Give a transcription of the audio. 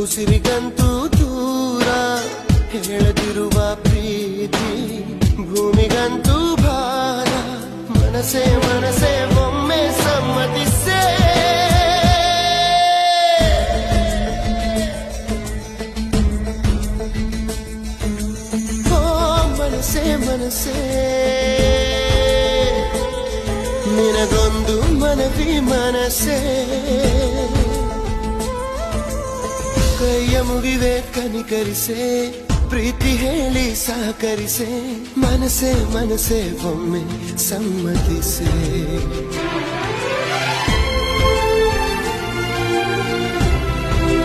ಉಸಿರಿಗಂತೂ ದೂರ ಹೇಳದಿರುವ ಪ್ರೀತಿ ಭೂಮಿಗಂತೂ ಭಾರ ಮನಸೇ ಮನಸೇ ಒಮ್ಮೆ ಸಮ್ಮತಿಸೇ ಮನಸೇ ಮನಸೇ ನಿನಗೊಂದು ಮನವಿ ಮನಸೇ ಕೈಯ ಮುಗಿವೆ ಕನಿಕರಿಸೆ ಪ್ರೀತಿ ಹೇಳಿ ಸಹಕರಿಸೆ ಮನಸೇ ಮನಸೇ ಒಮ್ಮೆ ಸಮ್ಮತಿಸೆ